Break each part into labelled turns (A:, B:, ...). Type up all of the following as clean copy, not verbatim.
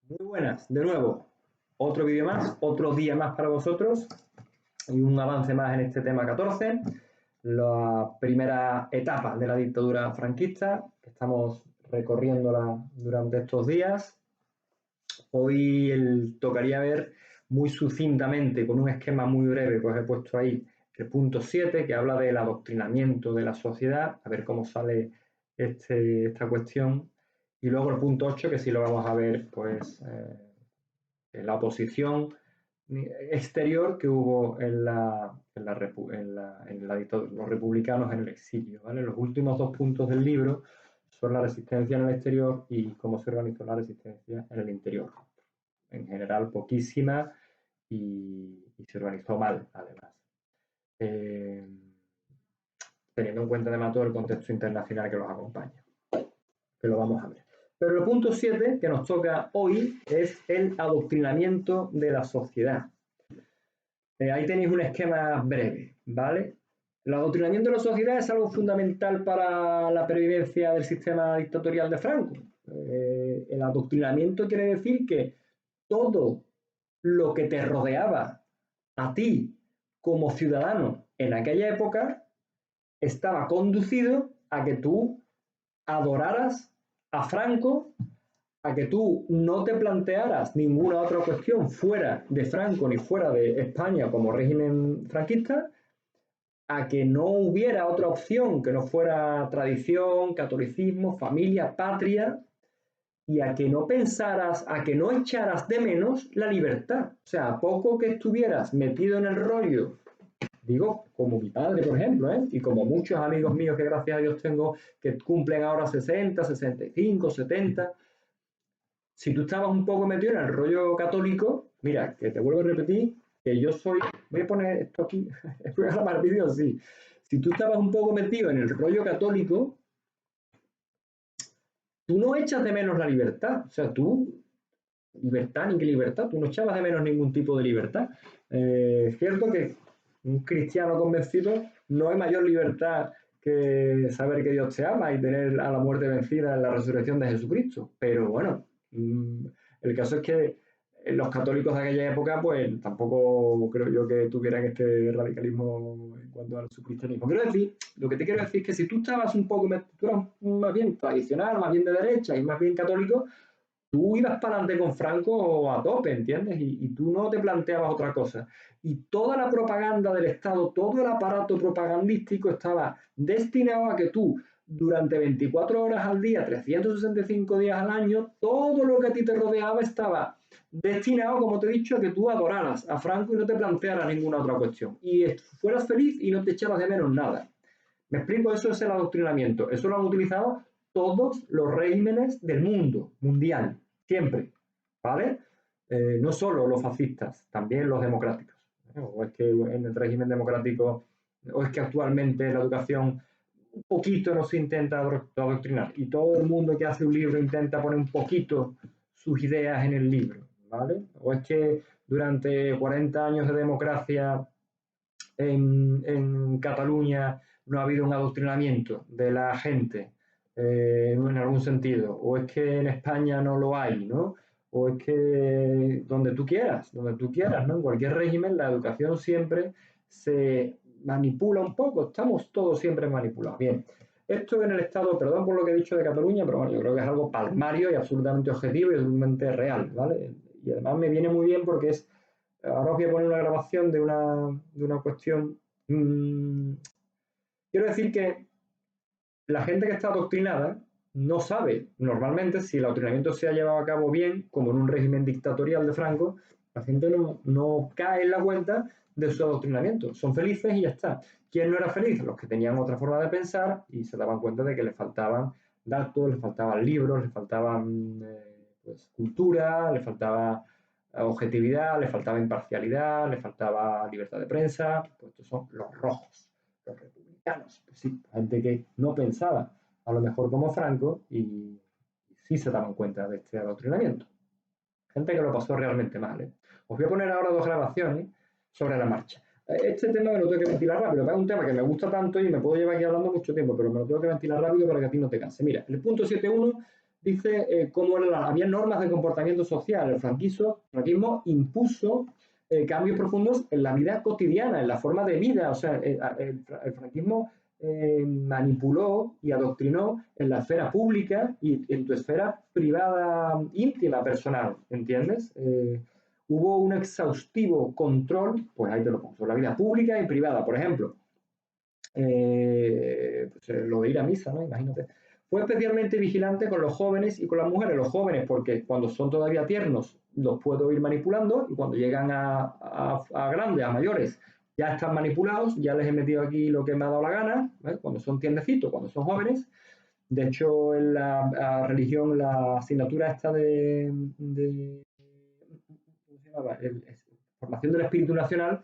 A: Muy buenas, de nuevo, otro vídeo más, otro día más para vosotros y un avance más en este tema 14, la primera etapa de la dictadura franquista, que estamos recorriéndola durante estos días. Hoy tocaría ver muy sucintamente, con un esquema muy breve que os he puesto ahí, el punto 7, que habla del adoctrinamiento de la sociedad, a ver cómo sale esta cuestión. Y luego el punto 8, que sí lo vamos a ver, pues, la oposición exterior que hubo en los republicanos en el exilio, ¿vale? Los últimos dos puntos del libro son la resistencia en el exterior y cómo se organizó la resistencia en el interior. En general, poquísima y se organizó mal, además. Teniendo en cuenta además todo el contexto internacional que los acompaña, que lo vamos a ver. Pero el punto 7 que nos toca hoy es el adoctrinamiento de la sociedad. Ahí tenéis un esquema breve, ¿vale? El adoctrinamiento de la sociedad es algo fundamental para la pervivencia del sistema dictatorial de Franco. El adoctrinamiento quiere decir que todo lo que te rodeaba a ti como ciudadano en aquella época estaba conducido a que tú adoraras a Franco, a que tú no te plantearas ninguna otra cuestión fuera de Franco ni fuera de España como régimen franquista, a que no hubiera otra opción que no fuera tradición, catolicismo, familia, patria, y a que no pensaras, a que no echaras de menos la libertad. O sea, a poco que estuvieras metido en el rollo, digo, como mi padre, por ejemplo, y como muchos amigos míos que gracias a Dios tengo, que cumplen ahora 60, 65, 70, si tú estabas un poco metido en el rollo católico, mira, que te vuelvo a repetir, que yo soy, voy a poner esto aquí, voy a grabar vídeo así. Si tú estabas un poco metido en el rollo católico, tú no echas de menos la libertad. O sea, libertad ni que libertad, tú no echabas de menos ningún tipo de libertad. Es cierto que un cristiano convencido no hay mayor libertad que saber que Dios te ama y tener a la muerte vencida en la resurrección de Jesucristo. Pero bueno, el caso es que los católicos de aquella época, pues tampoco creo yo que tuvieran este radicalismo en cuanto al su cristianismo. Lo que te quiero decir es que si tú estabas un poco, tú eras más bien tradicional, más bien de derecha y más bien católico, tú ibas para adelante con Franco a tope, ¿entiendes? Y tú no te planteabas otra cosa. Y toda la propaganda del Estado, todo el aparato propagandístico estaba destinado a que tú, durante 24 horas al día, 365 días al año, todo lo que a ti te rodeaba estaba destinado, como te he dicho, a que tú adoraras a Franco y no te plantearas ninguna otra cuestión. Y fueras feliz y no te echabas de menos nada. ¿Me explico? Eso es el adoctrinamiento. Eso lo han utilizado todos los regímenes del mundo mundial, siempre, ¿vale? No solo los fascistas, también los democráticos. O es que en el régimen democrático, o es que actualmente la educación un poquito nos intenta adoctrinar y todo el mundo que hace un libro intenta poner un poquito sus ideas en el libro, ¿vale? O es que durante 40 años de democracia en Cataluña no ha habido un adoctrinamiento de la gente en algún sentido, o es que en España no lo hay, ¿no? O es que donde tú quieras, ¿no? En cualquier régimen la educación siempre se manipula un poco, estamos todos siempre manipulados. Bien, esto en el Estado, perdón por lo que he dicho de Cataluña, pero bueno, yo creo que es algo palmario y absolutamente objetivo y absolutamente real, ¿vale? Y además me viene muy bien porque ahora os voy a poner una grabación de una cuestión. Quiero decir que la gente que está adoctrinada no sabe normalmente si el adoctrinamiento se ha llevado a cabo bien, como en un régimen dictatorial de Franco. La gente no cae en la cuenta de su adoctrinamiento. Son felices y ya está. ¿Quién no era feliz? Los que tenían otra forma de pensar y se daban cuenta de que les faltaban datos, les faltaban libros, les faltaban pues, cultura, les faltaba objetividad, les faltaba imparcialidad, les faltaba libertad de prensa. Pues estos son los rojos, los republicanos. Pues sí, gente que no pensaba a lo mejor como Franco y sí se daban cuenta de este adoctrinamiento. Gente que lo pasó realmente mal. Os voy a poner ahora dos grabaciones sobre la marcha. Este tema me lo tengo que ventilar rápido, es un tema que me gusta tanto y me puedo llevar aquí hablando mucho tiempo, pero me lo tengo que ventilar rápido para que a ti no te canse. Mira, el punto 7.1 dice cómo había normas de comportamiento social. El franquismo impuso cambios profundos en la vida cotidiana, en la forma de vida. O sea, el franquismo manipuló y adoctrinó en la esfera pública y en tu esfera privada, íntima, personal, ¿entiendes? Hubo un exhaustivo control, pues ahí te lo pongo, sobre la vida pública y privada, por ejemplo. Pues, lo de ir a misa, ¿no? Imagínate. Fue especialmente vigilante con los jóvenes y con las mujeres. Los jóvenes, porque cuando son todavía tiernos, los puedo ir manipulando, y cuando llegan a grandes, a mayores, ya están manipulados, ya les he metido aquí lo que me ha dado la gana, ¿vale? Cuando son tiernecitos, cuando son jóvenes. De hecho, en la religión, la asignatura esta de ¿cómo se llamaba? Formación del espíritu nacional,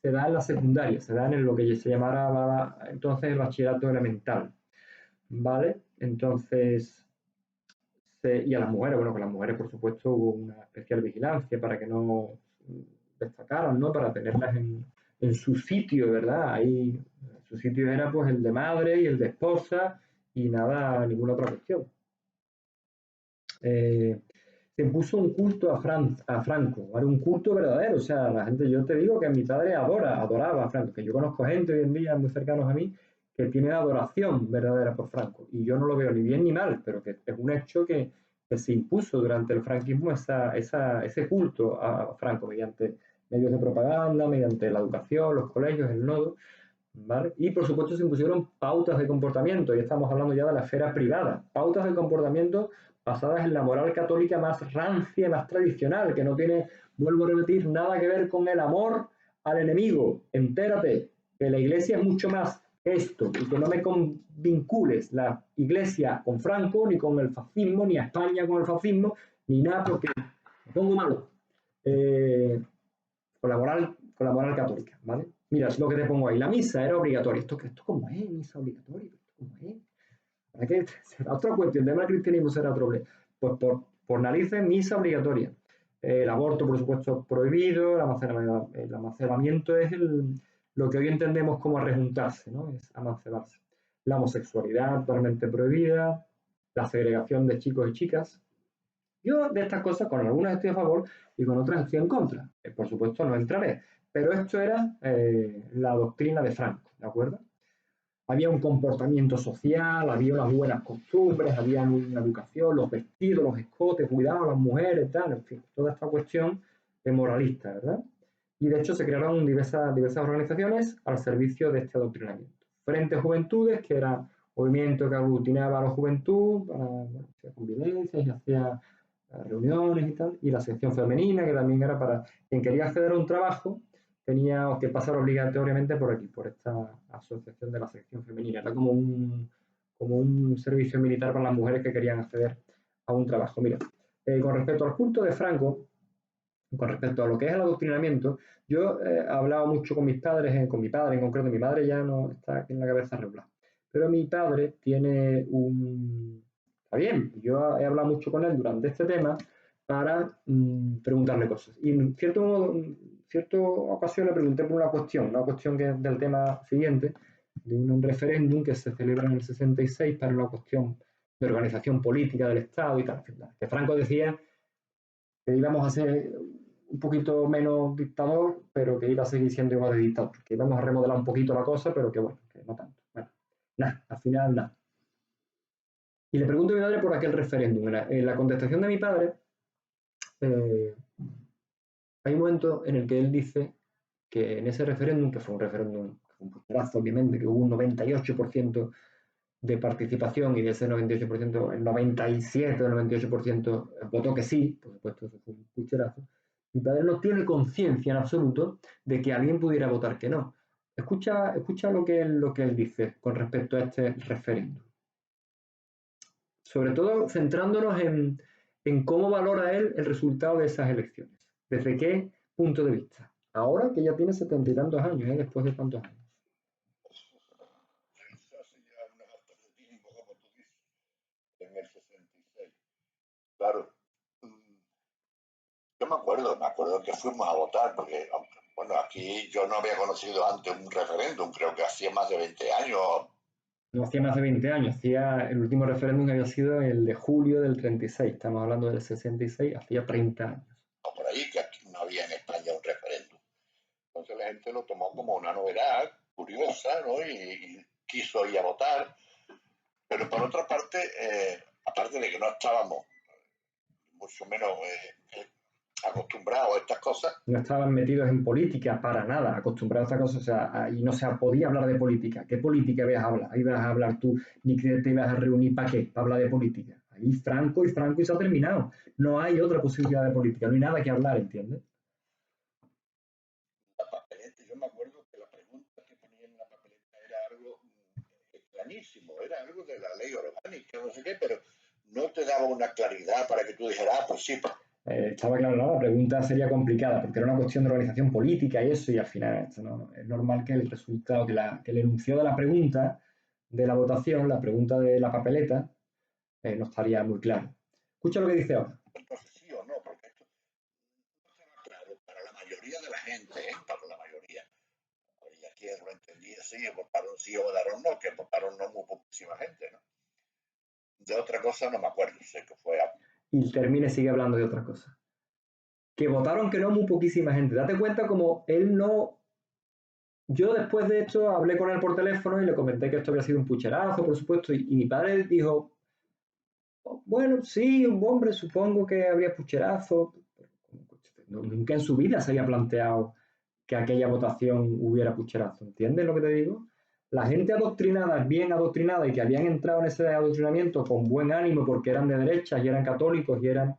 A: se da en la secundaria, se da en lo que se llamara entonces el bachillerato elemental, ¿vale? Entonces, y a las mujeres, bueno, con las mujeres, por supuesto, hubo una especial vigilancia para que no destacaran, ¿no? Para tenerlas en su sitio, ¿verdad? Ahí, su sitio era pues el de madre y el de esposa y nada, ninguna otra cuestión. Se impuso un culto a Franco, ¿vale? Un culto verdadero. O sea, la gente, yo te digo que mi padre adoraba a Franco, que yo conozco gente hoy en día muy cercanos a mí que tiene adoración verdadera por Franco. Y yo no lo veo ni bien ni mal, pero que es un hecho que se impuso durante el franquismo ese culto a Franco mediante medios de propaganda, mediante la educación, los colegios, el nodo, ¿vale? Y por supuesto se impusieron pautas de comportamiento, y estamos hablando ya de la esfera privada, pautas de comportamiento basadas en la moral católica más rancia, más tradicional, que no tiene, vuelvo a repetir, nada que ver con el amor al enemigo. Entérate que la iglesia es mucho más esto, y que no me vincules la iglesia con Franco, ni con el fascismo, ni a España con el fascismo, ni nada, porque me pongo malo. Con la moral católica, ¿vale? Mira, es lo que te pongo ahí. La misa era obligatoria. ¿Esto cómo es? ¿Misa obligatoria? ¿Esto cómo es? ¿Para qué? Será otra cuestión. El tema del cristianismo será otro. Pues por narices, misa obligatoria. El aborto, por supuesto, prohibido. El amancebamiento es lo que hoy entendemos como rejuntarse, ¿no? Es amancebarse. La homosexualidad totalmente prohibida. La segregación de chicos y chicas. Yo de estas cosas, con algunas estoy a favor y con otras estoy en contra. Por supuesto, no entraré. Pero esto era la doctrina de Franco, ¿de acuerdo? Había un comportamiento social, había unas buenas costumbres, había una educación, los vestidos, los escotes, cuidado a las mujeres, tal, en fin, toda esta cuestión moralista, ¿verdad? Y de hecho se crearon diversas organizaciones al servicio de este adoctrinamiento. Frente Juventudes, que era un movimiento que aglutinaba a la juventud para hacer convivencias y hacía reuniones y tal, y la sección femenina, que también era para quien quería acceder a un trabajo, tenía que pasar obligatoriamente por aquí, por esta asociación de la sección femenina. Era como un servicio militar para las mujeres que querían acceder a un trabajo. Mira, con respecto al culto de Franco, con respecto a lo que es el adoctrinamiento, yo he hablado mucho con mis padres, con mi padre en concreto. Mi madre ya no está en la cabeza regular, pero mi padre tiene un... Está bien, yo he hablado mucho con él durante este tema para preguntarle cosas. Y en cierta ocasión le pregunté por una cuestión que es del tema siguiente, de un referéndum que se celebra en el 66 para una cuestión de organización política del Estado y tal. Que Franco decía que íbamos a ser un poquito menos dictador, pero que iba a seguir siendo igual de dictador, que íbamos a remodelar un poquito la cosa, pero que bueno, que no tanto. Bueno, nada, al final nada. Y le pregunto a mi padre por aquel referéndum. En la contestación de mi padre, eh, hay un momento en el que él dice que en ese referéndum, que fue un referéndum, un pucherazo, obviamente, que hubo un 98% de participación, y de ese 98%, el 97 o el 98% votó que sí, por supuesto, eso fue un pucherazo. Mi padre no tiene conciencia en absoluto de que alguien pudiera votar que no. Escucha lo que él dice con respecto a este referéndum. Sobre todo centrándonos en cómo valora él el resultado de esas elecciones. ¿Desde qué punto de vista? Ahora que ya tiene 70 y tantos años, después de tantos años.
B: Eso hace ya unas altas de tiempo, como tú dices, en el 66. Claro. Yo me acuerdo que fuimos a votar, porque, bueno, aquí yo no había conocido antes un referéndum, creo que hacía más de 20 años,
A: No hacía más de 20 años, hacía el último referéndum que había sido el de julio del 36, estamos hablando del 66, hacía 30 años.
B: O por ahí, que aquí no había en España un referéndum. Entonces la gente lo tomó como una novedad curiosa, ¿no? Y quiso ir a votar. Pero por otra parte, aparte de que no estábamos mucho menos acostumbrados a estas cosas.
A: No estaban metidos en política para nada, acostumbrados a estas cosas, o sea, ahí no se podía hablar de política. ¿Qué política ibas a hablar? Ahí vas a hablar tú, ni que te ibas a reunir para qué, para hablar de política. Ahí Franco y se ha terminado. No hay otra posibilidad de política, no hay nada que hablar, ¿entiendes?
B: La papeleta, yo me acuerdo que la pregunta que ponían en la papeleta era algo extrañísimo, era algo de la ley orgánica, no sé qué, pero no te daba una claridad para que tú dijeras, pues sí.
A: Estaba claro, ¿no? La pregunta sería complicada porque era una cuestión de organización política y eso, y al final esto, ¿no? Es normal que el resultado, que el enunciado de la pregunta de la votación, la pregunta de la papeleta, no estaría muy claro. Escucha lo que dice ahora.
B: Entonces sí o no, porque esto no estaba claro para la mayoría de la gente, para la mayoría. Y aquí lo entendí así, votaron sí o votaron no, que votaron no muy poquísima gente, ¿no? De otra cosa no me acuerdo, sé que fue algo.
A: Y termine sigue hablando de otra cosa. Que votaron que no muy poquísima gente. Date cuenta como él no... Yo después de esto hablé con él por teléfono y le comenté que esto había sido un pucherazo, por supuesto, y mi padre dijo, bueno, sí, un hombre, supongo que habría pucherazo. Nunca en su vida se había planteado que aquella votación hubiera pucherazo. ¿Entiendes lo que te digo? La gente adoctrinada, bien adoctrinada y que habían entrado en ese adoctrinamiento con buen ánimo porque eran de derecha y eran católicos y eran...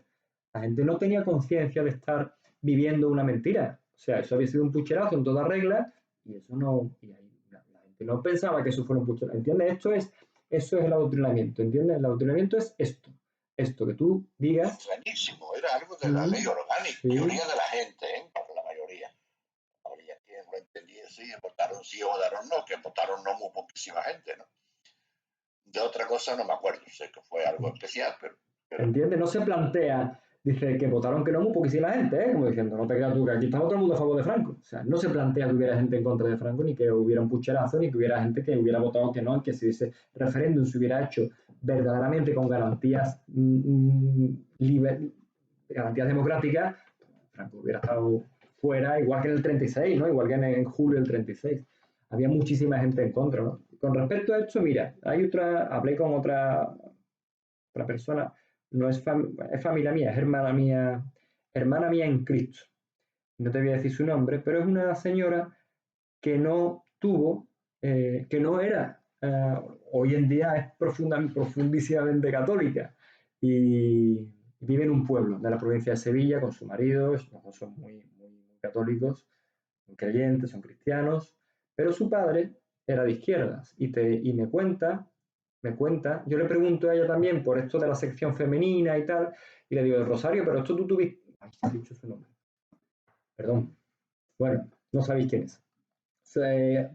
A: La gente no tenía conciencia de estar viviendo una mentira. O sea, eso había sido un pucherazo en toda regla y eso no... Y ahí, la gente no pensaba que eso fuera un pucherazo. ¿Entiendes? Eso es el adoctrinamiento. ¿Entiendes? El adoctrinamiento es esto. Esto que tú digas.
B: Extrañísimo, era algo de la ley orgánica,
A: Sí.
B: mayoría de la gente, para la mayoría. Habría quien lo entendía así, votaron sí o votaron no, que votaron no muy poquísima gente, ¿no? De otra cosa no me acuerdo, sé que fue algo especial, pero...
A: ¿Entiendes? No se plantea, dice que votaron que no muy poquísima gente, ¿eh? Como diciendo, no te creas tú que aquí estamos todo el mundo a favor de Franco. O sea, no se plantea que hubiera gente en contra de Franco, ni que hubiera un pucherazo, ni que hubiera gente que hubiera votado que no, y que si ese referéndum se hubiera hecho verdaderamente con garantías, garantías democráticas, Franco hubiera estado fuera, igual que en el 36, ¿no? Igual que en julio del 36. Había muchísima gente en contra, ¿no? Con respecto a esto, mira, hay hablé con otra persona, no es, es familia mía, es hermana mía en Cristo. No te voy a decir su nombre, pero es una señora que no tuvo, que no era, hoy en día es profundísimamente católica y vive en un pueblo de la provincia de Sevilla con su marido, los dos son muy católicos, muy creyentes, son cristianos, pero su padre era de izquierdas y me cuenta, yo le pregunto a ella también por esto de la sección femenina y tal, y le digo, Rosario, pero esto tú tuviste... Ay, he dicho su nombre. Perdón. Bueno, no sabéis quién es.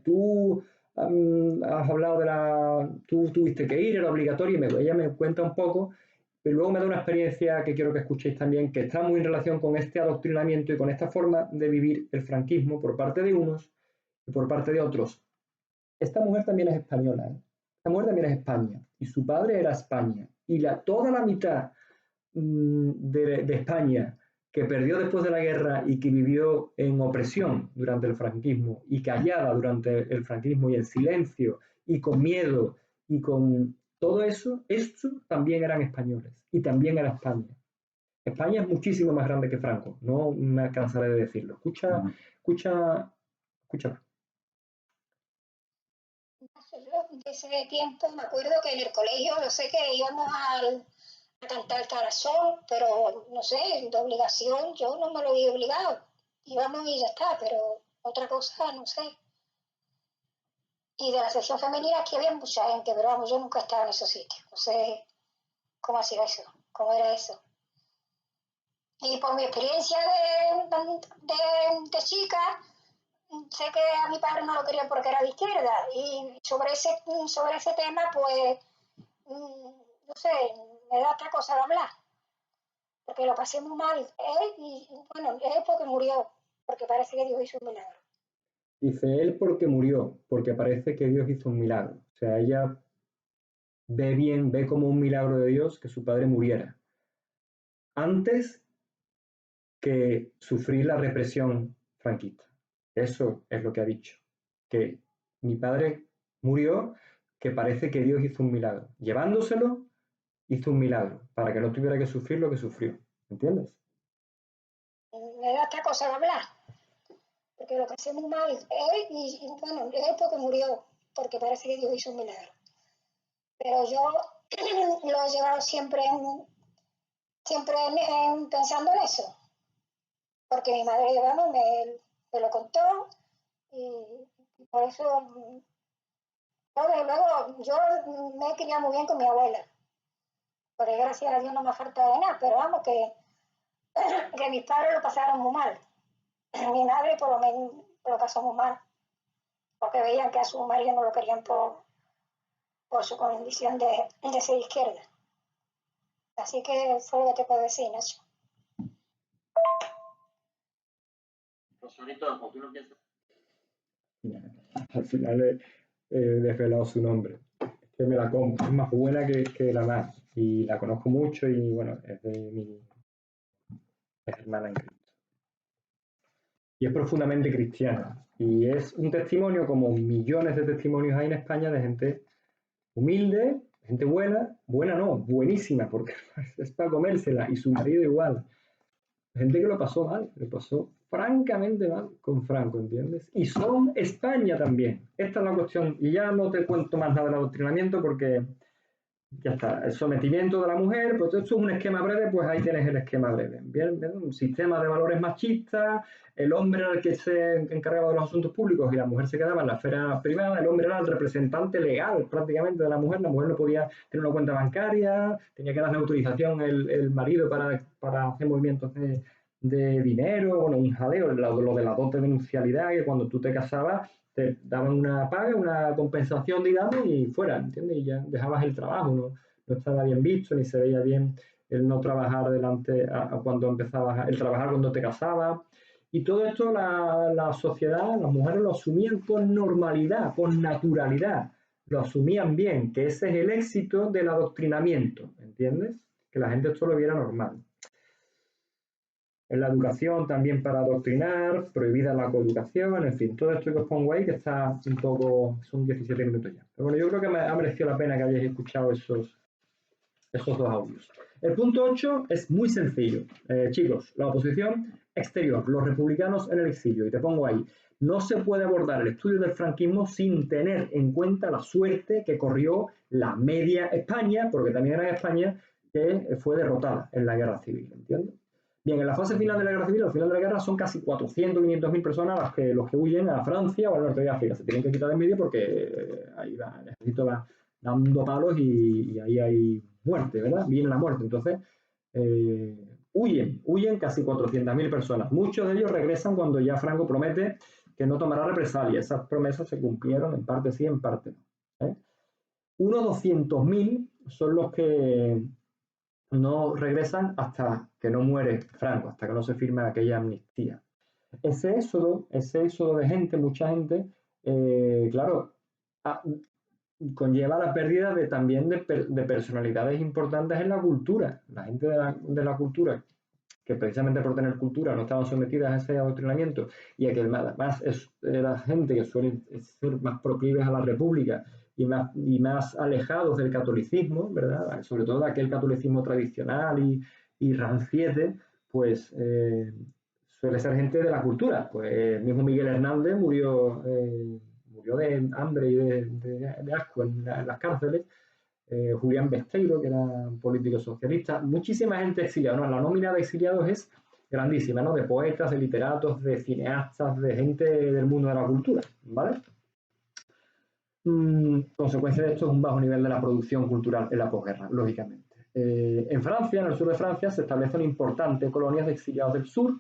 A: Tú has hablado de la... Tú tuviste que ir, era obligatorio, y ella me cuenta un poco, pero luego me da una experiencia que quiero que escuchéis también, que está muy en relación con este adoctrinamiento y con esta forma de vivir el franquismo por parte de unos y por parte de otros. Esta mujer también es española, ¿eh? Esta mujer también es España, y su padre era España, y toda la mitad de España que perdió después de la guerra y que vivió en opresión durante el franquismo y callada durante el franquismo y en silencio y con miedo y con todo eso, esto también eran españoles y también era España. España es muchísimo más grande que Franco, no me cansaré de decirlo. Escucha.
C: Yo de ese tiempo me acuerdo que en el colegio, yo sé que íbamos a cantar Tarazón, pero no sé, de obligación yo no me lo vi obligado. Íbamos y ya está, pero otra cosa no sé. Y de la sección femenina aquí había mucha gente, pero vamos, yo nunca estaba en esos sitios. No sé cómo hacía eso, cómo era eso. Y por mi experiencia de chica, sé que a mi padre no lo querían porque era de izquierda. Y sobre ese tema, pues, no sé, me da otra cosa de hablar. Porque lo pasé muy mal. Bueno, él porque murió, porque parece que Dios hizo un milagro.
A: Dice él porque murió, porque parece que Dios hizo un milagro. O sea, ella ve como un milagro de Dios que su padre muriera antes que sufrir la represión franquista. Eso es lo que ha dicho, que mi padre murió, que parece que Dios hizo un milagro. Llevándoselo, hizo un milagro, para que no tuviera que sufrir lo que sufrió. ¿Entiendes?
C: Me da esta cosa de hablar, porque lo que hace muy mal él, y bueno, él porque murió, porque parece que Dios hizo un milagro. Pero yo lo he llevado siempre pensando en eso, porque mi madre, bueno, me lo contó, y por eso, desde luego, yo me he criado muy bien con mi abuela, porque gracias a Dios no me ha faltado de nada, pero vamos, que mis padres lo pasaron muy mal. Mi madre por lo menos lo pasó muy mal, porque veían que a su marido no lo querían por su condición de ser izquierda. Así que fue lo que te puedo decir, Nacho.
D: Rosalito, ¿por qué no piensas?
A: Al final he desvelado su nombre. Es que me la como, es más buena que la más. Y la conozco mucho y bueno, es de mi hermana en Cristo. Y es profundamente cristiana. Y es un testimonio, como millones de testimonios hay en España, de gente humilde, gente buena, buena no, buenísima, porque es para comérsela, y su marido igual. Gente que lo pasó mal, lo pasó francamente mal con Franco, ¿entiendes? Y son España también. Esta es la cuestión. Y ya no te cuento más nada del adoctrinamiento porque ya está. El sometimiento de la mujer, pues esto es un esquema breve, pues ahí tienes el esquema breve. Bien, bien, un sistema de valores machistas, el hombre era el que se encargaba de los asuntos públicos y la mujer se quedaba en la esfera privada, el hombre era el representante legal prácticamente de la mujer no podía tener una cuenta bancaria, tenía que darle autorización el marido para hacer movimientos de dinero, bueno, un jaleo, lo de la dote de nupcialidad, que cuando tú te casabas te daban una paga, una compensación, digamos, y fuera, ¿entiendes? Y ya dejabas el trabajo, no estaba bien visto, ni se veía bien el no trabajar cuando empezabas, el trabajar cuando te casabas. Y todo esto la sociedad, las mujeres lo asumían con normalidad, con naturalidad, lo asumían bien, que ese es el éxito del adoctrinamiento, ¿entiendes? Que la gente esto lo viera normal. En la educación también para adoctrinar, prohibida la coeducación, en fin, todo esto que os pongo ahí que está un poco, son 17 minutos ya. Pero bueno, yo creo que me ha merecido la pena que hayáis escuchado esos dos audios. El punto 8 es muy sencillo. Chicos, la oposición exterior, los republicanos en el exilio, y te pongo ahí, no se puede abordar el estudio del franquismo sin tener en cuenta la suerte que corrió la media España, porque también era España que fue derrotada en la guerra civil, ¿entiendes? Bien, en la fase final de la guerra civil, al final de la guerra, son casi 400 500.000 personas los que huyen a Francia o al norte de África. Se tienen que quitar de en medio porque ahí va, el ejército va dando palos y ahí hay muerte, ¿verdad? Viene la muerte. Entonces, huyen casi 400.000 personas. Muchos de ellos regresan cuando ya Franco promete que no tomará represalias. Esas promesas se cumplieron, en parte sí, en parte no. Unos 200.000 son los que no regresan hasta que no muere Franco, hasta que no se firma aquella amnistía. Ese éxodo de gente, mucha gente, claro, conlleva la pérdida también de personalidades importantes en la cultura. La gente de la cultura, que precisamente por tener cultura no estaban sometidas a ese adoctrinamiento, y a que además era gente que suele ser más proclives a la república y más alejados del catolicismo, ¿verdad? Sobre todo de aquel catolicismo tradicional y ranciete, pues suele ser gente de la cultura. Pues el mismo Miguel Hernández murió de hambre y de asco en las cárceles. Julián Besteiro, que era un político socialista, muchísima gente exiliada, ¿no? La nómina de exiliados es grandísima, ¿no? De poetas, de literatos, de cineastas, de gente del mundo de la cultura, ¿vale? Consecuencia de esto es un bajo nivel de la producción cultural en la posguerra, lógicamente. En Francia, en el sur de Francia, se establecen importantes colonias de exiliados del sur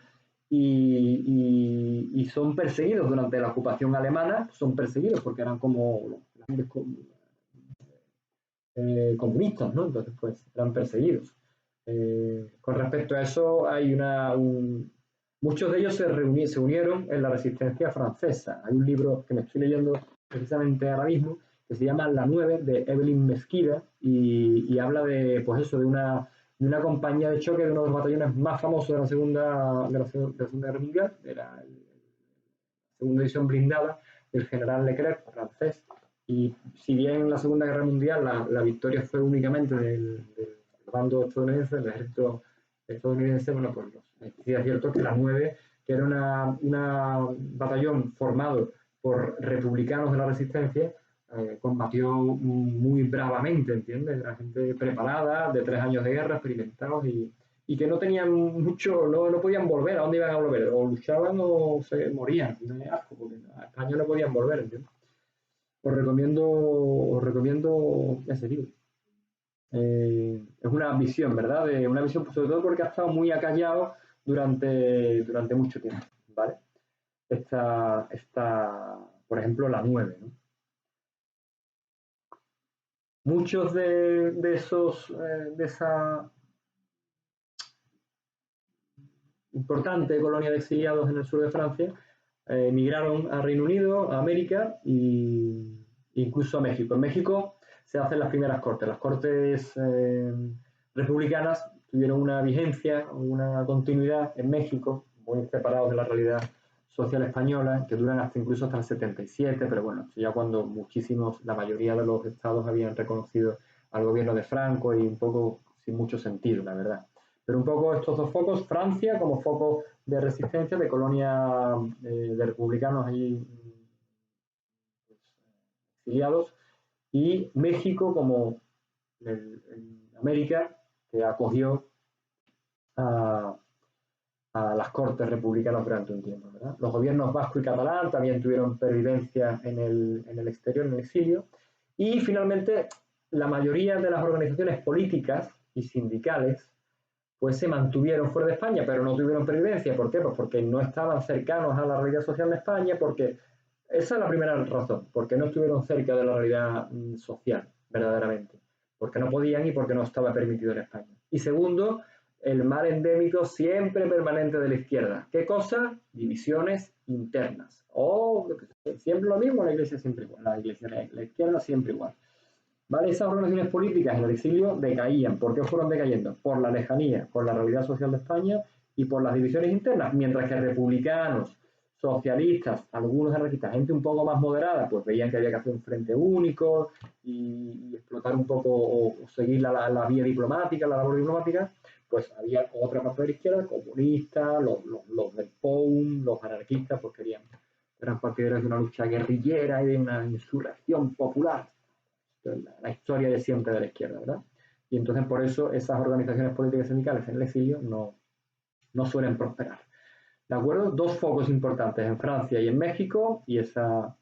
A: y son perseguidos durante la ocupación alemana, son perseguidos porque eran como comunistas, ¿no? Entonces, pues, eran perseguidos. Con respecto a eso, hay muchos de ellos se unieron en la resistencia francesa. Hay un libro que me estoy leyendo precisamente ahora mismo, que que se llama La 9, de Evelyn Mesquida, y habla de, pues eso, de una compañía de choque de uno de los batallones más famosos de la Segunda Guerra Mundial, de la segunda división blindada del general Leclerc, francés. Y si bien en la Segunda Guerra Mundial la victoria fue únicamente del bando estadounidense, del ejército estadounidense, bueno, pues sí es cierto que la 9, que era un batallón formado por republicanos de la resistencia, combatió muy bravamente, ¿entiendes? Era gente preparada, de 3 años de guerra, experimentados y que no tenían mucho, no podían volver. ¿A dónde iban a volver? O luchaban o se morían de asco, porque a España no podían volver, ¿entiendes? Os recomiendo ese libro. Es una visión, ¿verdad? Una visión, sobre todo porque ha estado muy acallado durante mucho tiempo, ¿vale? Esta, por ejemplo, la 9, ¿no? Muchos de esa importante colonia de exiliados en el sur de Francia emigraron a Reino Unido, a América e incluso a México. En México se hacen las primeras cortes. Las cortes republicanas tuvieron una vigencia, una continuidad en México, muy separados de la realidad social española, que duran incluso hasta el 77, pero bueno, ya cuando la mayoría de los estados habían reconocido al gobierno de Franco y un poco sin mucho sentido, la verdad. Pero un poco estos dos focos, Francia como foco de resistencia, de colonia de republicanos allí exiliados, y México como América, que acogió a las cortes republicanas durante un tiempo, ¿verdad? Los gobiernos vasco y catalán también tuvieron pervivencia en el exterior, en el exilio, y finalmente la mayoría de las organizaciones políticas y sindicales pues se mantuvieron fuera de España, pero no tuvieron pervivencia. ¿Por qué? Pues porque no estaban cercanos a la realidad social de España, porque esa es la primera razón, porque no estuvieron cerca de la realidad social, verdaderamente, porque no podían y porque no estaba permitido en España. Y segundo, el mal endémico siempre permanente de la izquierda. ¿Qué cosa? Divisiones internas. Siempre lo mismo, la iglesia siempre igual, la izquierda siempre igual. ¿Vale? Esas organizaciones políticas en el exilio decaían. ¿Por qué fueron decayendo? Por la lejanía con la realidad social de España y por las divisiones internas, mientras que republicanos, socialistas, algunos anarquistas, gente un poco más moderada, pues veían que había que hacer un frente único y explotar un poco o seguir la vía diplomática, la labor diplomática, pues había otra parte de la izquierda, comunistas, los del POUM, los anarquistas, pues eran partidarios de una lucha guerrillera y de una insurrección popular. La historia de siempre de la izquierda, ¿verdad? Y entonces por eso esas organizaciones políticas y sindicales en el exilio no suelen prosperar. ¿De acuerdo? Dos focos importantes en Francia y en México, y esas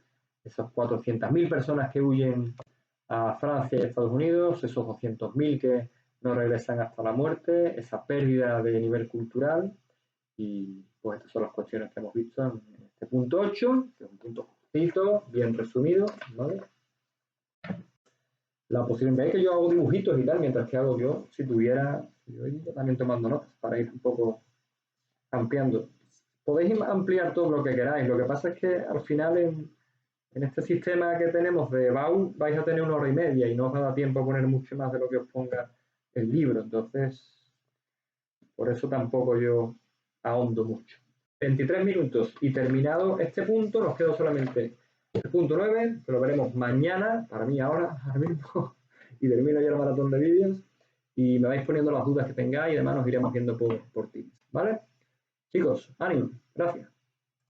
A: 400.000 personas que huyen a Francia y a Estados Unidos, esos 200.000 que no regresan hasta la muerte, esa pérdida de nivel cultural, y pues estas son las cuestiones que hemos visto en este punto 8, que es un punto cortito, bien resumido, ¿vale? La posibilidad es que yo hago dibujitos y tal, mientras que hago yo, si tuviera, yo iría también tomando notas para ir un poco ampliando. Podéis ampliar todo lo que queráis, lo que pasa es que al final en este sistema que tenemos de BAU vais a tener 1 hora y media y no os va a dar tiempo a poner mucho más de lo que os ponga el libro, entonces por eso tampoco yo ahondo mucho. 23 minutos y terminado este punto, nos queda solamente el punto 9, que lo veremos mañana, para mí ahora mismo, y termino ya el maratón de vídeos, y me vais poniendo las dudas que tengáis y demás nos iremos viendo por Teams, ¿vale? Chicos, ánimo, gracias.